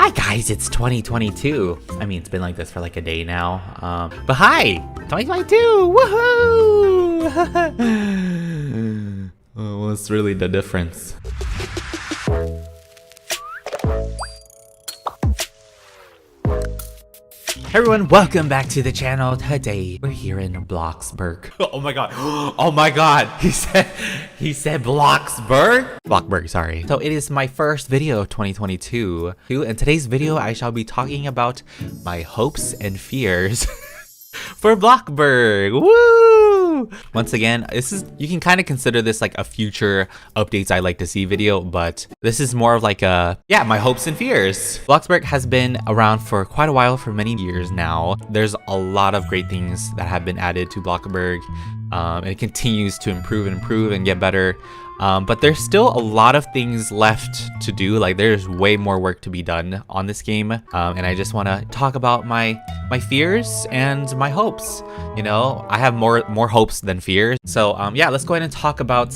Hi guys, it's 2022. I mean, it's been like this for like a day now. But hi, 2022, woohoo! What's really the difference? Hey everyone, welcome back to the channel. Today we're here in Bloxburg. Oh my god. Oh my god. He said Bloxburg? Bloxburg, sorry. So it is my first video of 2022. In today's video, I shall be talking about my hopes and fears for Bloxburg. Woo! Once again, you can kind of consider this like a future updates I like to see video, but this is more of like my hopes and fears. Bloxburg has been around for quite a while, for many years now. There's a lot of great things that have been added to Bloxburg. And it continues to improve and get better. But there's still a lot of things left to do. Like there's way more work to be done on this game. And I just want to talk about my fears and my hopes. You know, I have more hopes than fears. So yeah, let's go ahead and talk about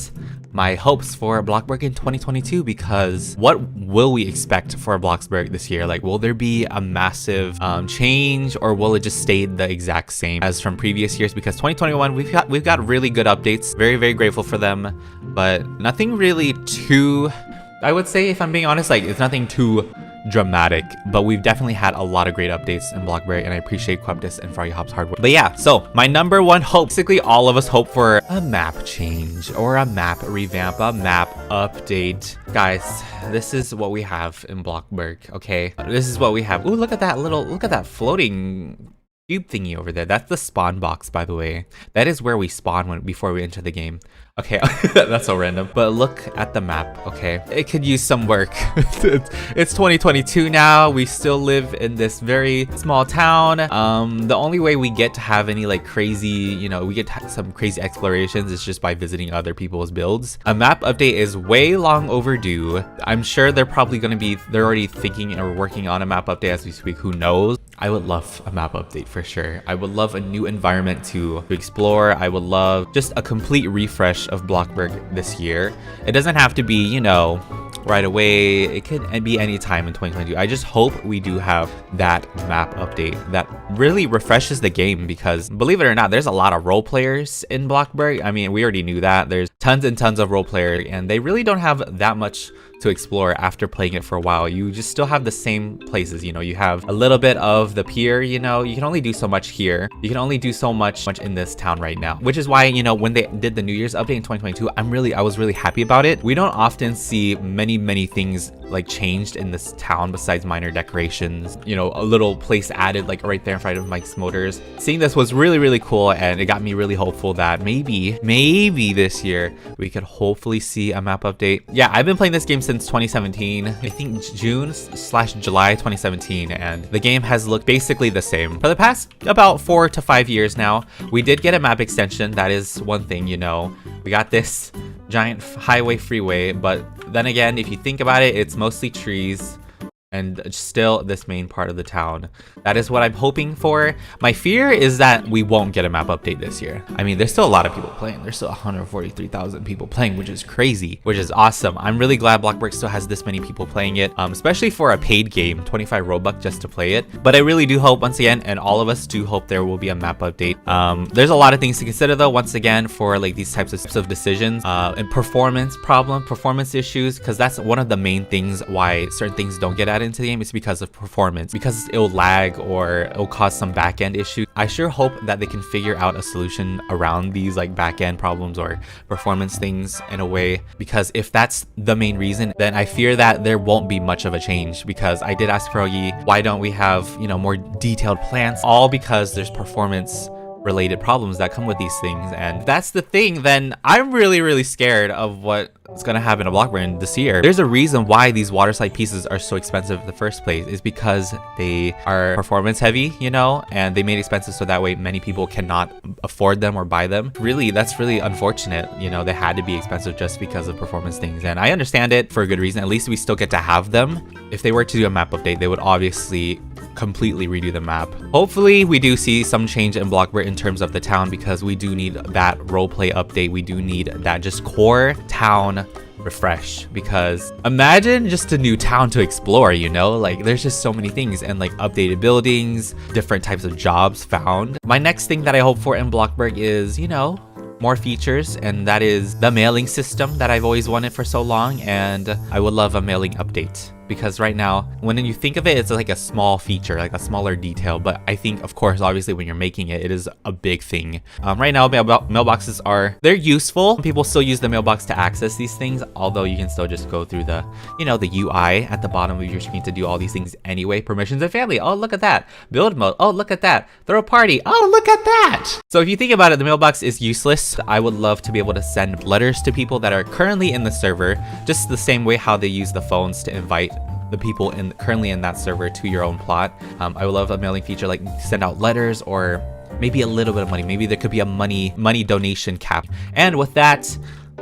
my hopes for Bloxburg in 2022, because what will we expect for Bloxburg this year? Like, will there be a massive change, or will it just stay the exact same as from previous years? Because 2021, we've got really good updates. Very grateful for them, but nothing really too, I would say, if I'm being honest, like it's nothing too dramatic, but we've definitely had a lot of great updates in Bloxburg, and I appreciate Queptis and Froggy Hop's hard work. But yeah, so my number one hope, basically all of us hope for a map change or a map revamp, a map update. Guys, this is what we have in Bloxburg, okay? This is what we have. Ooh, look at that floating cube thingy over there. That's the spawn box, by the way. That is where we spawn before we enter the game. Okay, that's so random. But look at the map, okay? It could use some work. It's 2022 now. We still live in this very small town. The only way we get to have any like crazy, you know, we get to have some crazy explorations is just by visiting other people's builds. A map update is way long overdue. I'm sure they're already thinking or working on a map update as we speak. Who knows? I would love a map update for sure. I would love a new environment to explore. I would love just a complete refresh of Bloxburg this year. It doesn't have to be, you know, right away. It could be any time in 2022. I just hope we do have that map update that really refreshes the game, because believe it or not, there's a lot of role players in Bloxburg. I mean, we already knew that. There's tons and tons of role players, and they really don't have that much to explore after playing it for a while. You just still have the same places, you know. You have a little bit of the pier, you know. You can only do so much here. You can only do so much in this town right now, which is why, you know, when they did the New Year's update in 2022, I was really happy about it. We don't often see many things like changed in this town besides minor decorations, you know, a little place added like right there in front of Mike's Motors. Seeing this was really cool, and it got me really hopeful that maybe this year we could hopefully see a map update. Yeah, I've been playing this game since 2017, I think June/July 2017, and the game has looked basically the same for the past about 4 to 5 years now. We did get a map extension. That is one thing, you know. We got this giant freeway, but then again, if you think about it, it's mostly trees and still this main part of the town. That is what I'm hoping for. My fear is that we won't get a map update this year. I mean, there's still a lot of people playing. There's still 143,000 people playing, which is crazy, which is awesome. I'm really glad Bloxburg still has this many people playing it, especially for a paid game, 25 Robux just to play it. But I really do hope, once again, and all of us do hope, there will be a map update. There's a lot of things to consider though, once again, for like these types of decisions, and performance issues, because that's one of the main things why certain things don't get added into the game. Is because of performance, because it'll lag or it'll cause some back-end issues. I sure hope that they can figure out a solution around these like back-end problems or performance things in a way, because if that's the main reason, then I fear that there won't be much of a change. Because I did ask Froggy, why don't we have, you know, more detailed plans? All because there's performance related problems that come with these things, and that's the thing. Then I'm really scared of what is going to happen to Bloxburg this year. There's a reason why these water slide pieces are so expensive in the first place, is because they are performance heavy, you know, and they made expensive so that way many people cannot afford them or buy them. Really, that's really unfortunate. You know, they had to be expensive just because of performance things, and I understand it for a good reason. At least we still get to have them. If they were to do a map update, they would obviously completely redo the map. Hopefully we do see some change in Bloxburg in terms of the town, because we do need that roleplay update. We do need that just core town refresh, because imagine just a new town to explore, you know? Like there's just so many things, and like updated buildings, different types of jobs found. My next thing that I hope for in Bloxburg is, you know, more features, and that is the mailing system that I've always wanted for so long, and I would love a mailing update. Because right now, when you think of it, it's like a small feature, like a smaller detail. But I think, of course, obviously when you're making it, it is a big thing. Right now, mailboxes they're useful. People still use the mailbox to access these things, although you can still just go through the, you know, the UI at the bottom of your screen to do all these things anyway. Permissions and family. Oh, look at that. Build mode. Oh, look at that. Throw a party. Oh, look at that. So if you think about it, the mailbox is useless. I would love to be able to send letters to people that are currently in the server, just the same way how they use the phones to invite the people currently in that server to your own plot. I would love a mailing feature, like send out letters, or maybe a little bit of money. Maybe there could be a money donation cap. And with that,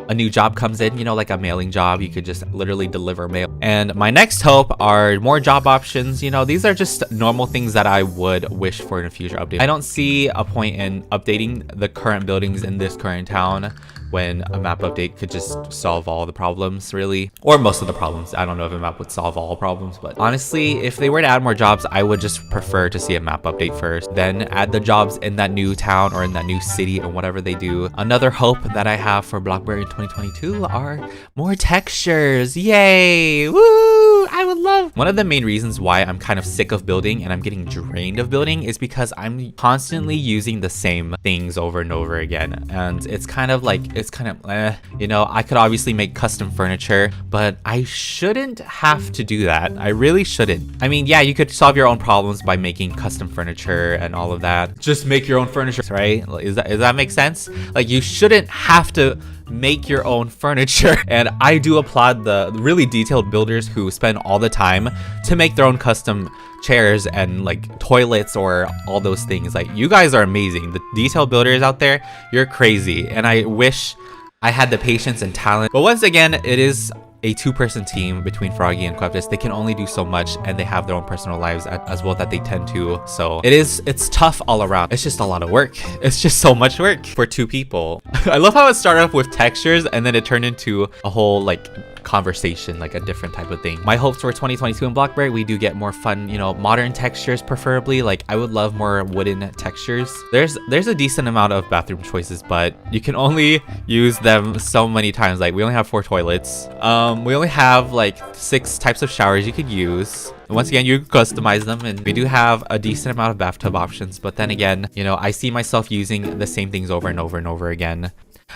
a new job comes in, you know, like a mailing job. You could just literally deliver mail. And my next hope are more job options. You know, these are just normal things that I would wish for in a future update. I don't see a point in updating the current buildings in this current town when a map update could just solve all the problems, really, or most of the problems. I don't know if a map would solve all problems, but honestly, if they were to add more jobs, I would just prefer to see a map update first, then add the jobs in that new town or in that new city or whatever they do. Another hope that I have for Bloxburg in 2022 are more textures. Yay! Woo! I would love. One of the main reasons why I'm kind of sick of building and I'm getting drained of building is because I'm constantly using the same things over and over again, and it's kind of like, you know, I could obviously make custom furniture, but I shouldn't have to do that. I really shouldn't. I mean, yeah, you could solve your own problems by making custom furniture and all of that. Just make your own furniture, right? Does that make sense? Like, you shouldn't have to make your own furniture. And I do applaud the really detailed builders who spend all the time to make their own custom chairs and like toilets or all those things. Like, you guys are amazing. The detailed builders out there, you're crazy, and I wish I had the patience and talent. But once again, it is a two-person team between Froggy and Queptus. They can only do so much, and they have their own personal lives as well that they tend to. So it's tough all around. It's just a lot of work. It's just so much work for two people. I love how it started off with textures and then it turned into a whole like conversation, like a different type of thing. My hopes for 2022 in Bloxburg, we do get more fun, you know, modern textures preferably. Like, I would love more wooden textures. There's a decent amount of bathroom choices, but you can only use them so many times. Like, we only have 4 toilets. We only have like 6 types of showers you could use. Once again, you customize them, and we do have a decent amount of bathtub options, but then again, you know, I see myself using the same things over and over and over again.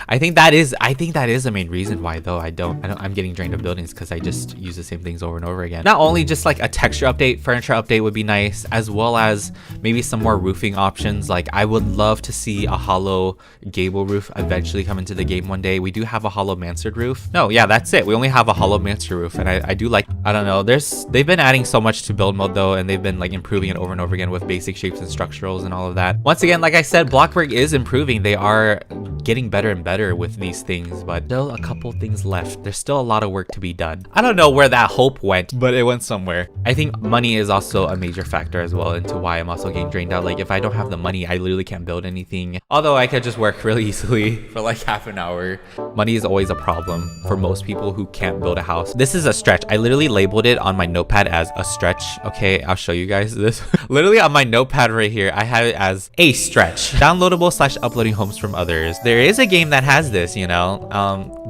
I think that is the main reason why, though, I'm getting drained of buildings, because I just use the same things over and over again. Not only just like a texture update, furniture update would be nice, as well as maybe some more roofing options. Like, I would love to see a hollow gable roof eventually come into the game one day. We do have a hollow mansard roof. No, yeah, that's it. We only have a hollow mansard roof, and I do like, I don't know, they've been adding so much to build mode, though, and they've been like improving it over and over again with basic shapes and structurals and all of that. Once again, like I said, Bloxburg is improving. They are getting better and better with these things, but still a couple things left. There's still a lot of work to be done. I don't know where that hope went, but it went somewhere. I think money is also a major factor as well into why I'm also getting drained out. Like, if I don't have the money, I literally can't build anything. Although I could just work really easily for like half an hour. Money is always a problem for most people who can't build a house. This is a stretch. I literally labeled it on my notepad as a stretch. Okay, I'll show you guys this. Literally on my notepad right here, I have it as a stretch. Downloadable / uploading homes from others. There is a game that has this, you know,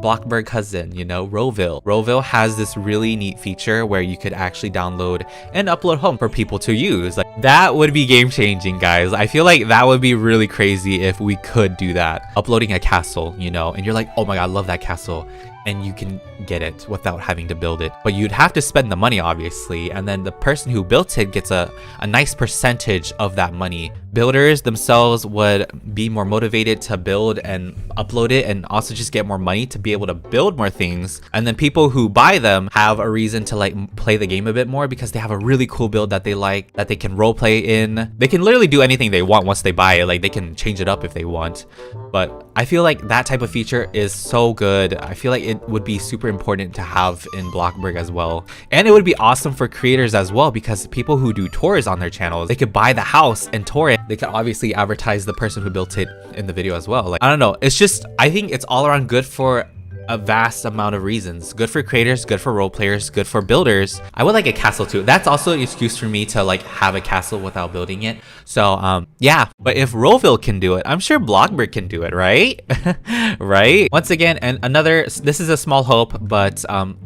Bloxburg cousin, you know, Rowville. Rowville has this really neat feature where you could actually download and upload home for people to use. Like, that would be game changing, guys. I feel like that would be really crazy if we could do that. Uploading a castle, you know, and you're like, oh my god, I love that castle, and you can get it without having to build it. But you'd have to spend the money, obviously, and then the person who built it gets a nice percentage of that money. Builders themselves would be more motivated to build and upload it, and also just get more money to be able to build more things. And then people who buy them have a reason to like play the game a bit more, because they have a really cool build that they like, that they can roleplay in. They can literally do anything they want once they buy it. Like, they can change it up if they want. But I feel like that type of feature is so good. I feel like it would be super important to have in Bloxburg as well. And it would be awesome for creators as well, because people who do tours on their channels, they could buy the house and tour it. They could obviously advertise the person who built it in the video as well. Like, I don't know, it's just, I think it's all around good for a vast amount of reasons. Good for creators, good for role players, good for builders. I would like a castle too. That's also an excuse for me to like have a castle without building it. So yeah, but if Rollville can do it, I'm sure Bloxburg can do it, right? Right? Once again, and another, this is a small hope, but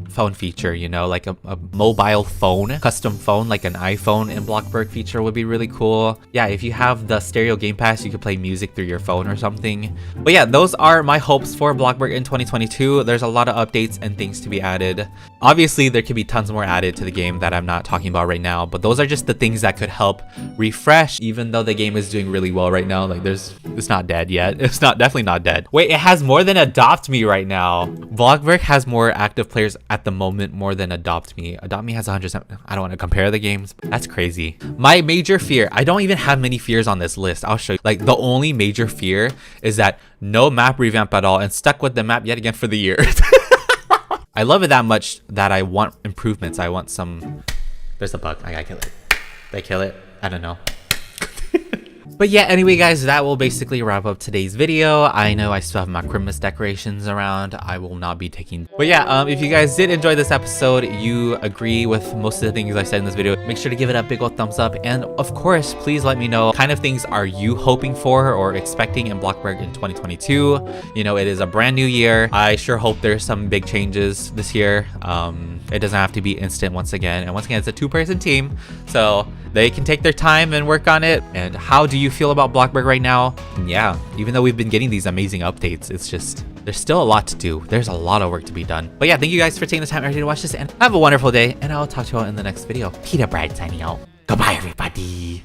phone feature, you know, like a mobile phone, custom phone, like an iPhone in Bloxburg feature would be really cool. Yeah, if you have the stereo game pass, you could play music through your phone or something. But yeah, those are my hopes for Bloxburg in 2022. There's a lot of updates and things to be added. Obviously, there could be tons more added to the game that I'm not talking about right now, but those are just the things that could help refresh, even though the game is doing really well right now. Like it's not dead yet. It's definitely not dead. Wait, it has more than Adopt Me right now. Bloxburg has more active players at the moment more than Adopt Me. Adopt Me has 100. I don't want to compare the games, but that's crazy. My major fear, I don't even have many fears on this list. I'll show you. Like the only major fear is that no map revamp at all and stuck with the map yet again for the year. I love it that much that I want improvements. I want some. There's a bug. I gotta kill it. Did I kill it? I don't know. But yeah, anyway guys, that will basically wrap up today's video. I know I still have my Christmas decorations around. I will not be taking. But yeah, if you guys did enjoy this episode, you agree with most of the things I said in this video, make sure to give it a big old thumbs up. And of course, please let me know what kind of things are you hoping for or expecting in Bloxburg in 2022. You know, it is a brand new year. I sure hope there's some big changes this year. It doesn't have to be instant once again. And once again, it's a 2-person team, so they can take their time and work on it. And how do you feel about Bloxburg right now? Yeah, even though we've been getting these amazing updates, it's just, there's still a lot to do. There's a lot of work to be done. But yeah, thank you guys for taking the time to watch this, and have a wonderful day, and I'll talk to you all in the next video. Peetah Bride signing out. Goodbye, everybody.